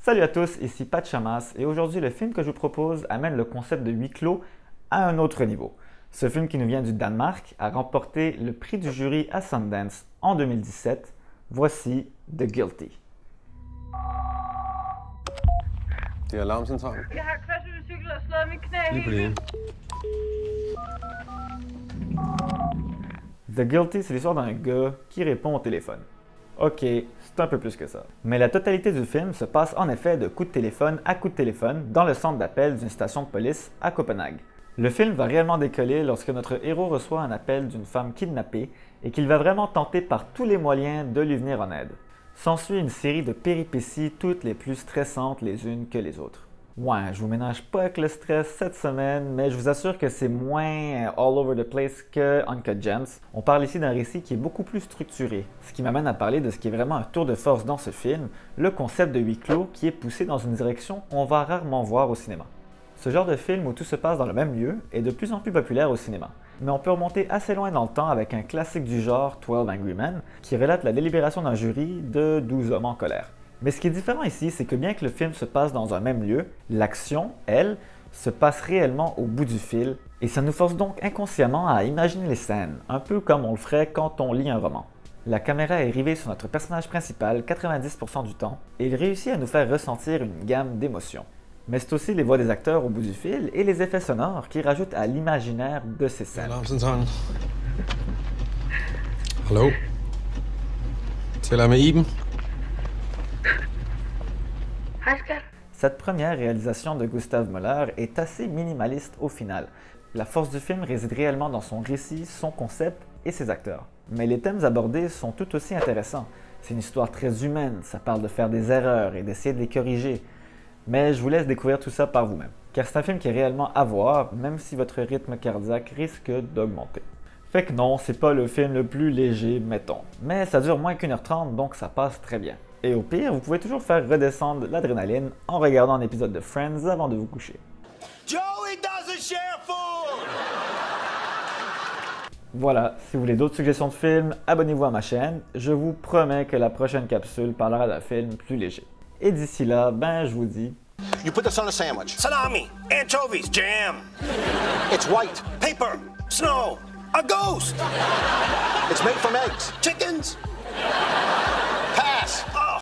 Salut à tous, ici Pat Chamas et aujourd'hui le film que je vous propose amène le concept de huis clos à un autre niveau. Ce film qui nous vient du Danemark a remporté le prix du jury à Sundance en 2017. Voici The Guilty. Det er alarmcentralen. Jeg har kvartcykel og slået mit knæ Lige på det ene. The Guilty, c'est l'histoire d'un gars qui répond au téléphone. Ok, c'est un peu plus que ça. Mais la totalité du film se passe en effet de coup de téléphone à coup de téléphone dans le centre d'appel d'une station de police à Copenhague. Le film va réellement décoller lorsque notre héros reçoit un appel d'une femme kidnappée et qu'il va vraiment tenter par tous les moyens de lui venir en aide. S'ensuit une série de péripéties toutes les plus stressantes les unes que les autres. Ouais, je vous ménage pas avec le stress cette semaine, mais je vous assure que c'est moins all over the place que Uncut Gems. On parle ici d'un récit qui est beaucoup plus structuré, ce qui m'amène à parler de ce qui est vraiment un tour de force dans ce film, le concept de huis clos qui est poussé dans une direction qu'on va rarement voir au cinéma. Ce genre de film où tout se passe dans le même lieu est de plus en plus populaire au cinéma. Mais on peut remonter assez loin dans le temps avec un classique du genre 12 Angry Men qui relate la délibération d'un jury de 12 hommes en colère. Mais ce qui est différent ici, c'est que bien que le film se passe dans un même lieu, l'action, elle, se passe réellement au bout du fil et ça nous force donc inconsciemment à imaginer les scènes, un peu comme on le ferait quand on lit un roman. La caméra est rivée sur notre personnage principal 90% du temps et il réussit à nous faire ressentir une gamme d'émotions. Mais c'est aussi les voix des acteurs au bout du fil et les effets sonores qui rajoutent à l'imaginaire de ces scènes. Alarmcentralen. Hallo? Taler med Iben? Hej skat. Cette première réalisation de Gustav Möller est assez minimaliste au final. La force du film réside réellement dans son récit, son concept et ses acteurs. Mais les thèmes abordés sont tout aussi intéressants. C'est une histoire très humaine, ça parle de faire des erreurs et d'essayer de les corriger. Mais je vous laisse découvrir tout ça par vous-même. Car c'est un film qui est réellement à voir, même si votre rythme cardiaque risque d'augmenter. Fait que non, c'est pas le film le plus léger, mettons. Mais ça dure moins qu'1h30, donc ça passe très bien. Et au pire, vous pouvez toujours faire redescendre l'adrénaline en regardant un épisode de Friends avant de vous coucher. Joey doesn't share food! Voilà, si vous voulez d'autres suggestions de films, abonnez-vous à ma chaîne. Je vous promets que la prochaine capsule parlera d'un film plus léger. Et d'ici là, je vous dis... You put this on a sandwich. Salami, anchovies, jam. It's white. Paper, snow, a ghost. It's made from eggs, chickens.